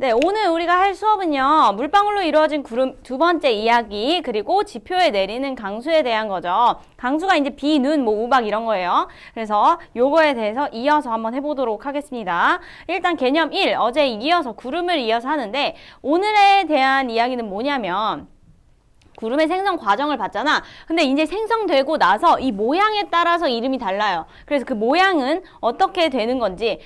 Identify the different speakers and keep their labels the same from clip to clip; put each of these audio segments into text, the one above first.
Speaker 1: 네, 오늘 우리가 할 수업은요, 물방울로 이루어진 구름 두 번째 이야기, 그리고 지표에 내리는 강수에 대한 거죠. 강수가 이제 비, 눈, 뭐 우박 이런 거예요. 그래서 요거에 대해서 이어서 한번 해보도록 하겠습니다. 일단 개념 1, 어제 이어서 구름을 이어서 하는데, 오늘에 대한 이야기는 뭐냐면, 구름의 생성 과정을 봤잖아. 근데 이제 생성되고 나서 이 모양에 따라서 이름이 달라요. 그래서 그 모양은 어떻게 되는 건지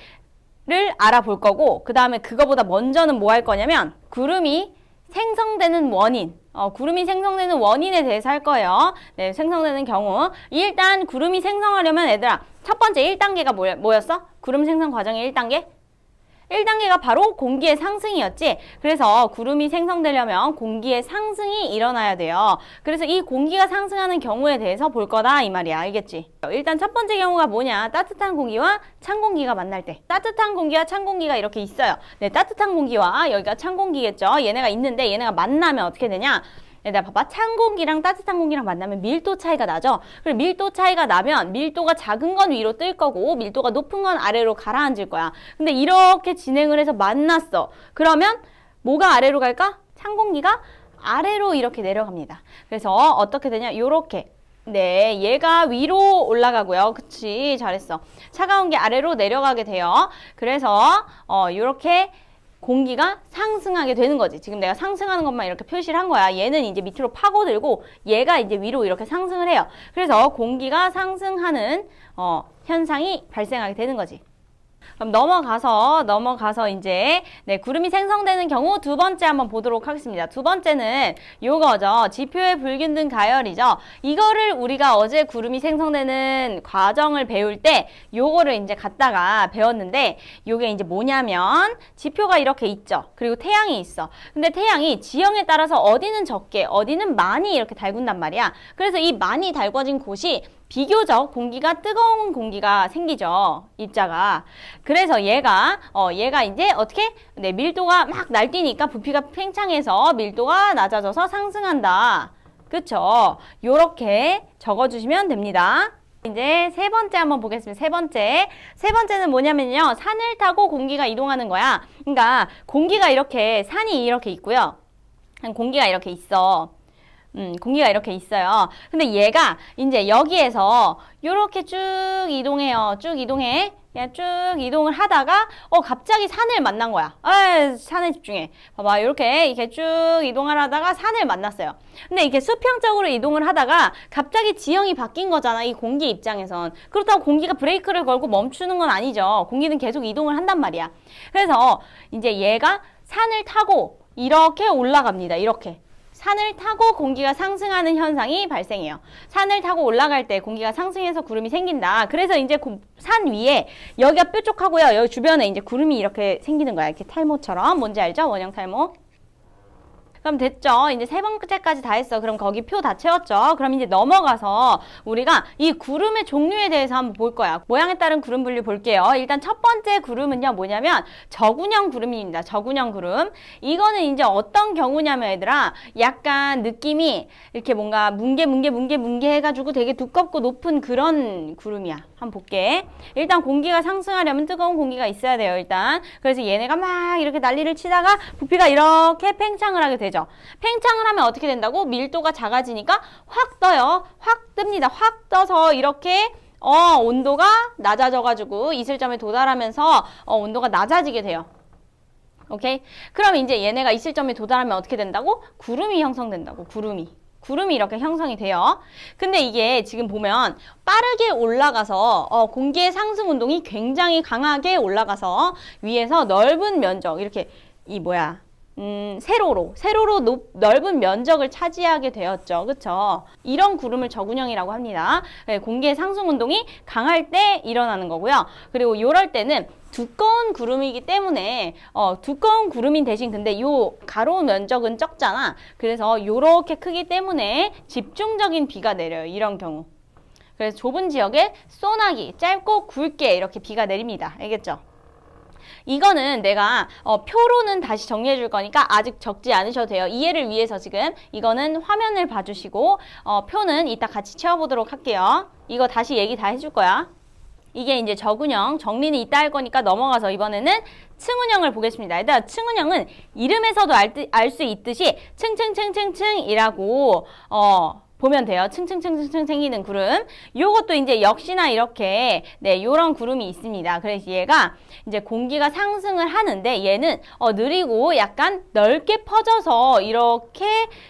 Speaker 1: 를 알아볼 거고, 그 다음에 그거보다 먼저는 뭐 할 거냐면 구름이 생성되는 원인, 구름이 생성되는 원인에 대해서 할 거예요. 네, 생성되는 경우. 일단 구름이 생성하려면 얘들아, 첫 번째 1단계가 뭐였어? 구름 생성 과정의 1단계? 1단계가 바로 공기의 상승이었지. 그래서 구름이 생성되려면 공기의 상승이 일어나야 돼요. 그래서 이 공기가 상승하는 경우에 대해서 볼 거다 이 말이야. 알겠지? 일단 첫 번째 경우가 뭐냐? 따뜻한 공기와 찬 공기가 만날 때. 따뜻한 공기와 찬 공기가 이렇게 있어요. 네, 따뜻한 공기와 여기가 찬 공기겠죠. 얘네가 있는데 얘네가 만나면 어떻게 되냐? 얘들아 봐봐. 찬 공기랑 따뜻한 공기랑 만나면 밀도 차이가 나죠. 그리고 밀도 차이가 나면 밀도가 작은 건 위로 뜰 거고 밀도가 높은 건 아래로 가라앉을 거야. 근데 이렇게 진행을 해서 만났어. 그러면 뭐가 아래로 갈까? 찬 공기가 아래로 이렇게 내려갑니다. 그래서 어떻게 되냐? 요렇게. 네, 얘가 위로 올라가고요. 그치, 잘했어. 차가운 게 아래로 내려가게 돼요. 그래서 요렇게 공기가 상승하게 되는 거지. 지금 내가 상승하는 것만 이렇게 표시를 한 거야. 얘는 이제 밑으로 파고들고 얘가 이제 위로 이렇게 상승을 해요. 그래서 공기가 상승하는 현상이 발생하게 되는 거지. 그럼 넘어가서 이제 네, 구름이 생성되는 경우 두 번째 한번 보도록 하겠습니다. 두 번째는 요거죠. 지표의 불균등 가열이죠. 이거를 우리가 어제 구름이 생성되는 과정을 배울 때 요거를 이제 갖다가 배웠는데 요게 이제 뭐냐면 지표가 이렇게 있죠. 그리고 태양이 있어. 근데 태양이 지형에 따라서 어디는 적게, 어디는 많이 이렇게 달군단 말이야. 그래서 이 많이 달궈진 곳이 비교적 공기가 뜨거운 공기가 생기죠. 입자가. 그래서 얘가 이제 어떻게? 네, 밀도가 막 날뛰니까 부피가 팽창해서 밀도가 낮아져서 상승한다. 그쵸? 요렇게 적어주시면 됩니다. 이제 세 번째 한번 보겠습니다. 세 번째는 뭐냐면요. 산을 타고 공기가 이동하는 거야. 그러니까 공기가 이렇게, 산이 이렇게 있고요. 공기가 이렇게 있어. 공기가 이렇게 있어요. 근데 얘가 이제 여기에서 요렇게 쭉 이동해요. 쭉 이동해. 그냥 쭉 이동을 하다가 갑자기 산을 만난 거야. 산에 집중해. 봐봐. 이렇게 쭉 이동을 하다가 산을 만났어요. 근데 이렇게 수평적으로 이동을 하다가 갑자기 지형이 바뀐 거잖아. 이 공기 입장에선. 그렇다고 공기가 브레이크를 걸고 멈추는 건 아니죠. 공기는 계속 이동을 한단 말이야. 그래서 이제 얘가 산을 타고 이렇게 올라갑니다. 이렇게. 산을 타고 공기가 상승하는 현상이 발생해요. 산을 타고 올라갈 때 공기가 상승해서 구름이 생긴다. 그래서 이제 산 위에 여기가 뾰족하고요. 여기 주변에 이제 구름이 이렇게 생기는 거야. 이렇게 탈모처럼. 뭔지 알죠? 원형 탈모. 그럼 됐죠? 이제 세 번째까지 다 했어. 그럼 거기 표 다 채웠죠? 그럼 이제 넘어가서 우리가 이 구름의 종류에 대해서 한번 볼 거야. 모양에 따른 구름 분류 볼게요. 일단 첫 번째 구름은요, 뭐냐면 저군형 구름입니다. 저군형 구름. 이거는 이제 어떤 경우냐면 얘들아, 약간 느낌이 이렇게 뭔가 뭉게 해가지고 되게 두껍고 높은 그런 구름이야. 한번 볼게. 일단 공기가 상승하려면 뜨거운 공기가 있어야 돼요, 일단. 그래서 얘네가 막 이렇게 난리를 치다가 부피가 이렇게 팽창을 하게 되죠. 팽창을 하면 어떻게 된다고? 밀도가 작아지니까 확 떠요. 확 뜹니다. 확 떠서 이렇게 온도가 낮아져가지고 이슬점에 도달하면서 온도가 낮아지게 돼요. 오케이? 그럼 이제 얘네가 이슬점에 도달하면 어떻게 된다고? 구름이 형성된다고. 구름이 이렇게 형성이 돼요. 근데 이게 지금 보면 빠르게 올라가서 공기의 상승 운동이 굉장히 강하게 올라가서 위에서 넓은 면적 이렇게 세로로 넓은 면적을 차지하게 되었죠. 그쵸? 이런 구름을 저군형이라고 합니다. 공기의 상승 운동이 강할 때 일어나는 거고요. 그리고 이럴 때는 두꺼운 구름이기 때문에 두꺼운 구름인 대신 근데 요 가로 면적은 적잖아. 그래서 요렇게 크기 때문에 집중적인 비가 내려요. 이런 경우. 그래서 좁은 지역에 소나기, 짧고 굵게 이렇게 비가 내립니다. 알겠죠? 이거는 내가 표로는 다시 정리해 줄 거니까 아직 적지 않으셔도 돼요. 이해를 위해서 지금 이거는 화면을 봐주시고 표는 이따 같이 채워보도록 할게요. 이거 다시 얘기 다 해줄 거야. 이게 이제 저군형, 정리는 이따 할 거니까 넘어가서 이번에는 층운형을 보겠습니다. 일단 층운형은 이름에서도 알 수 있듯이 층층층층층이라고 보면 돼요. 층층층층층 생기는 구름. 요것도 이제 역시나 이렇게 요런 구름이 있습니다. 그래서 얘가 이제 공기가 상승을 하는데 얘는 느리고 약간 넓게 퍼져서 이렇게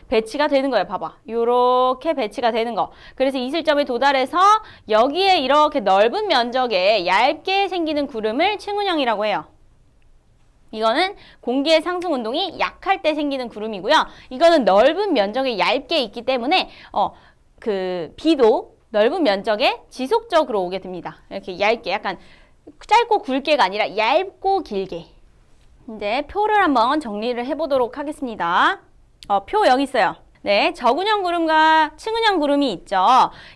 Speaker 1: 배치가 되는 거예요. 봐봐. 요렇게 배치가 되는 거. 그래서 이슬점에 도달해서 여기에 이렇게 넓은 면적에 얇게 생기는 구름을 층운형이라고 해요. 이거는 공기의 상승 운동이 약할 때 생기는 구름이고요. 이거는 넓은 면적에 얇게 있기 때문에 비도 넓은 면적에 지속적으로 오게 됩니다. 이렇게 얇게, 약간 짧고 굵게가 아니라 얇고 길게. 이제 표를 한번 정리를 해보도록 하겠습니다. 표 여기 있어요. 네, 저군형 구름과 층운형 구름이 있죠.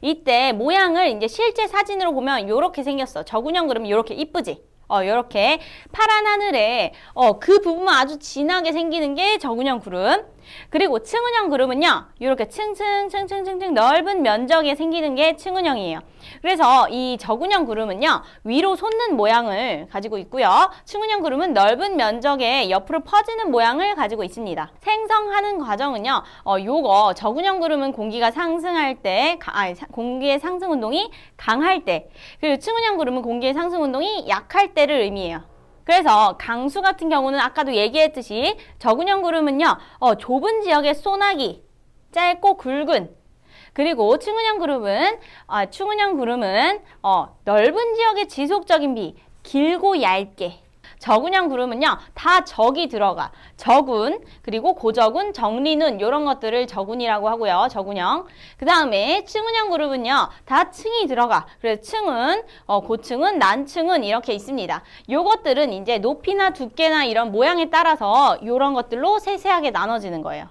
Speaker 1: 이때 모양을 이제 실제 사진으로 보면 이렇게 생겼어. 저군형 구름이 이렇게 이쁘지? 요렇게 파란 하늘에 그 부분만 아주 진하게 생기는 게 저군형 구름. 그리고 층운형 구름은요, 이렇게 층층층층층층 넓은 면적에 생기는 게 층운형이에요. 그래서 이 저군형 구름은요, 위로 솟는 모양을 가지고 있고요. 층운형 구름은 넓은 면적에 옆으로 퍼지는 모양을 가지고 있습니다. 생성하는 과정은요, 요거 저군형 구름은 공기가 상승할 때, 공기의 상승 운동이 강할 때, 그리고 층운형 구름은 공기의 상승 운동이 약할 때를 의미해요. 그래서 강수 같은 경우는 아까도 얘기했듯이 저군형 구름은요, 좁은 지역의 소나기, 짧고 굵은, 그리고 층운형 구름은 넓은 지역의 지속적인 비, 길고 얇게. 저군형 구름은요, 다 적이 들어가. 저군, 그리고 고저군, 정리는 이런 것들을 저군이라고 하고요. 저군형. 그 다음에 층운형 구름은요, 다 층이 들어가. 그래서 층은, 고층은, 난층은 이렇게 있습니다. 요것들은 이제 높이나 두께나 이런 모양에 따라서 이런 것들로 세세하게 나눠지는 거예요.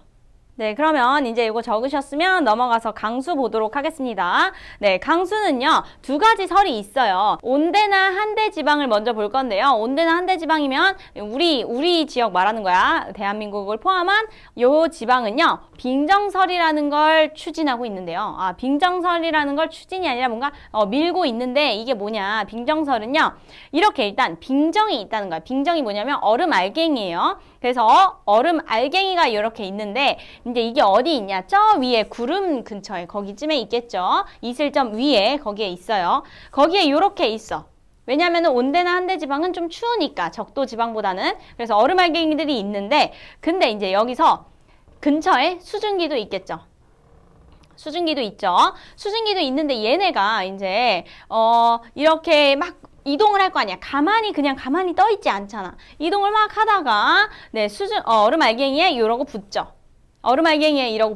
Speaker 1: 네, 그러면 이제 이거 적으셨으면 넘어가서 강수 보도록 하겠습니다. 네, 강수는요, 두 가지 설이 있어요. 온대나 한대 지방을 먼저 볼 건데요. 온대나 한대 지방이면 우리 지역 말하는 거야. 대한민국을 포함한 요 지방은요, 빙정설이라는 걸 추진하고 있는데요. 빙정설이라는 걸 추진이 아니라 뭔가 밀고 있는데 이게 뭐냐. 빙정설은요, 이렇게 일단 빙정이 있다는 거야. 빙정이 뭐냐면 얼음 알갱이에요. 그래서 얼음 알갱이가 이렇게 있는데 이제 이게 어디 있냐? 저 위에 구름 근처에 거기쯤에 있겠죠. 이슬점 위에 거기에 있어요. 거기에 이렇게 있어. 왜냐하면 온대나 한대 지방은 좀 추우니까 적도 지방보다는. 그래서 얼음 알갱이들이 있는데 근데 이제 여기서 근처에 수증기도 있겠죠. 수증기도 있죠. 수증기도 있는데 얘네가 이제 이렇게 막 이동을 할 거 아니야. 그냥 가만히 떠 있지 않잖아. 이동을 막 하다가 얼음 알갱이에 이러고 붙죠. 얼음 알갱이에 이러고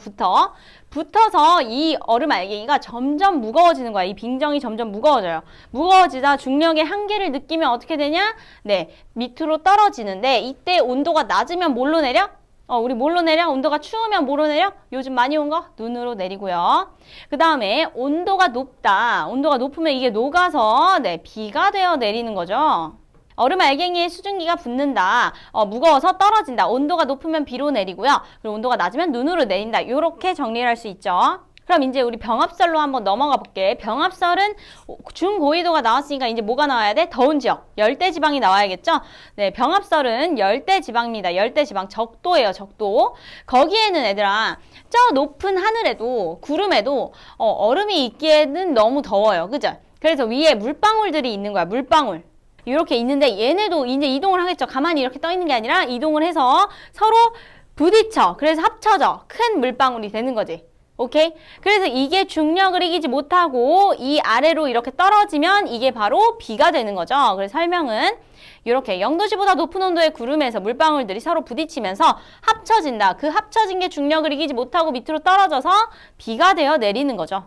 Speaker 1: 붙어서 이 얼음 알갱이가 점점 무거워지는 거야. 이 빙정이 점점 무거워져요. 무거워지다 중력의 한계를 느끼면 어떻게 되냐? 네, 밑으로 떨어지는데 이때 온도가 낮으면 뭘로 내려? 우리 뭘로 내려? 온도가 추우면 뭐로 내려? 요즘 많이 온 거? 눈으로 내리고요. 그 다음에 온도가 높다. 온도가 높으면 이게 녹아서 비가 되어 내리는 거죠. 얼음 알갱이에 수증기가 붙는다. 무거워서 떨어진다. 온도가 높으면 비로 내리고요. 그리고 온도가 낮으면 눈으로 내린다. 이렇게 정리를 할 수 있죠. 그럼 이제 우리 병합설로 한번 넘어가 볼게. 병합설은 중고緯도가 나왔으니까 이제 뭐가 나와야 돼? 더운 지역, 열대지방이 나와야겠죠? 네, 병합설은 열대지방입니다. 열대지방, 적도예요, 적도. 거기에는 얘들아, 저 높은 하늘에도, 구름에도 얼음이 있기에는 너무 더워요. 그죠? 그래서 위에 물방울들이 있는 거야, 물방울. 이렇게 있는데 얘네도 이제 이동을 하겠죠. 가만히 이렇게 떠 있는 게 아니라 이동을 해서 서로 부딪혀. 그래서 합쳐져. 큰 물방울이 되는 거지. 오케이? 그래서 이게 중력을 이기지 못하고 이 아래로 이렇게 떨어지면 이게 바로 비가 되는 거죠. 그래서 설명은 이렇게 0도씨보다 높은 온도의 구름에서 물방울들이 서로 부딪히면서 합쳐진다. 그 합쳐진 게 중력을 이기지 못하고 밑으로 떨어져서 비가 되어 내리는 거죠.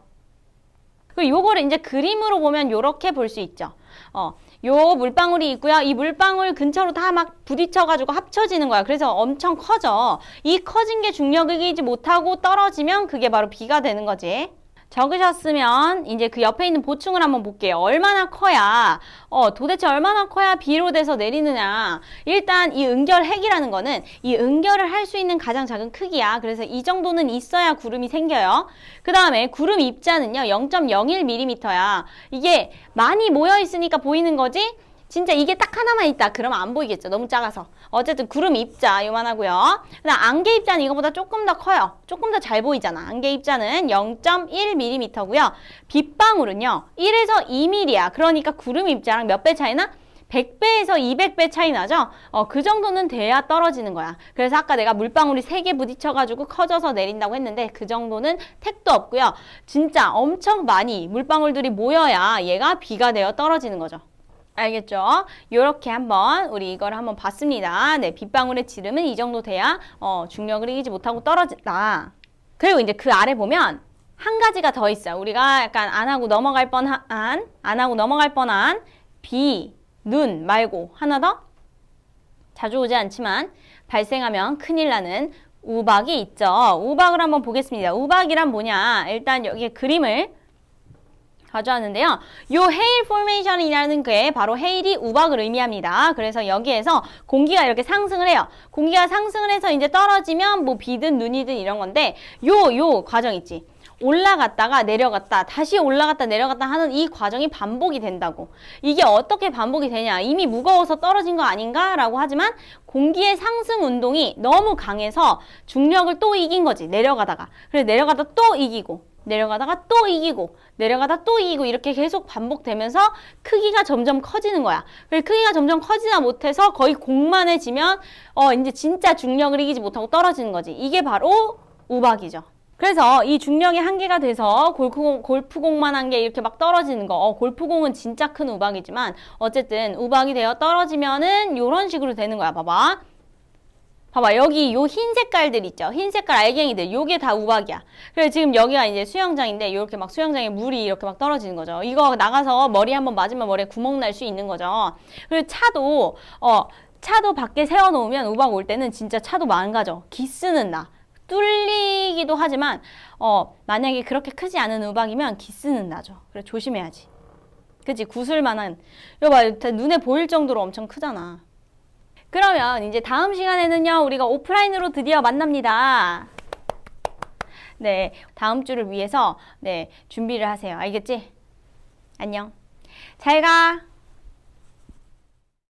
Speaker 1: 그리고 요거를 이제 그림으로 보면 이렇게 볼 수 있죠. 요 물방울이 있고요. 이 물방울 근처로 다 막 부딪혀가지고 합쳐지는 거야. 그래서 엄청 커져. 이 커진 게 중력을 이기지 못하고 떨어지면 그게 바로 비가 되는 거지. 적으셨으면 이제 그 옆에 있는 보충을 한번 볼게요. 얼마나 커야 도대체 얼마나 커야 B로 돼서 내리느냐. 일단 이 응결핵이라는 거는 이 응결을 할 수 있는 가장 작은 크기야. 그래서 이 정도는 있어야 구름이 생겨요. 그 다음에 구름 입자는요 0.01mm야. 이게 많이 모여 있으니까 보이는 거지. 진짜 이게 딱 하나만 있다. 그러면 안 보이겠죠. 너무 작아서. 어쨌든 구름 입자 요만하고요. 그다음 안개 입자는 이거보다 조금 더 커요. 조금 더 잘 보이잖아. 안개 입자는 0.1mm고요. 빗방울은요 1에서 2mm야. 그러니까 구름 입자랑 몇 배 차이나? 100배에서 200배 차이 나죠? 그 정도는 돼야 떨어지는 거야. 그래서 아까 내가 물방울이 3개 부딪혀가지고 커져서 내린다고 했는데 그 정도는 택도 없고요. 진짜 엄청 많이 물방울들이 모여야 얘가 비가 되어 떨어지는 거죠. 알겠죠? 요렇게 한번 우리 이걸 한번 봤습니다. 네, 빗방울의 지름은 이 정도 돼야 중력을 이기지 못하고 떨어진다. 그리고 이제 그 아래 보면 한 가지가 더 있어요. 우리가 약간 안 하고 넘어갈 뻔한 비, 눈 말고 하나 더 자주 오지 않지만 발생하면 큰일 나는 우박이 있죠. 우박을 한번 보겠습니다. 우박이란 뭐냐? 일단 여기에 그림을 가져왔는데요. 요 헤일 포메이션이라는 게 바로 헤일이 우박을 의미합니다. 그래서 여기에서 공기가 이렇게 상승을 해요. 공기가 상승을 해서 이제 떨어지면 뭐 비든 눈이든 이런 건데 요 과정 있지. 올라갔다가 내려갔다 다시 올라갔다 내려갔다 하는 이 과정이 반복이 된다고. 이게 어떻게 반복이 되냐. 이미 무거워서 떨어진 거 아닌가? 라고 하지만 공기의 상승 운동이 너무 강해서 중력을 또 이긴 거지. 내려가다가. 그래서 내려가다 또 이기고 내려가다가 또 이기고 내려가다 또 이기고 이렇게 계속 반복되면서 크기가 점점 커지는 거야. 그래서 크기가 점점 커지다 못해서 거의 공만해지면 이제 진짜 중력을 이기지 못하고 떨어지는 거지. 이게 바로 우박이죠. 그래서 이 중력의 한계가 돼서 골프공만한 게 이렇게 막 떨어지는 거. 골프공은 진짜 큰 우박이지만 어쨌든 우박이 되어 떨어지면은 이런 식으로 되는 거야. 봐봐. 여기 요 흰 색깔들 있죠. 흰 색깔 알갱이들. 요게 다 우박이야. 그래서 지금 여기가 이제 수영장인데 이렇게 막 수영장에 물이 이렇게 막 떨어지는 거죠. 이거 나가서 머리 한번 맞으면 머리에 구멍 날 수 있는 거죠. 그리고 차도 밖에 세워놓으면 우박 올 때는 진짜 차도 망가져. 기스는 나. 뚫리기도 하지만 만약에 그렇게 크지 않은 우박이면 기스는 나죠. 그래 조심해야지. 그치? 구슬만한 이거 봐. 눈에 보일 정도로 엄청 크잖아. 그러면 이제 다음 시간에는요 우리가 오프라인으로 드디어 만납니다. 네, 다음 주를 위해서 네 준비를 하세요. 알겠지? 안녕. 잘 가.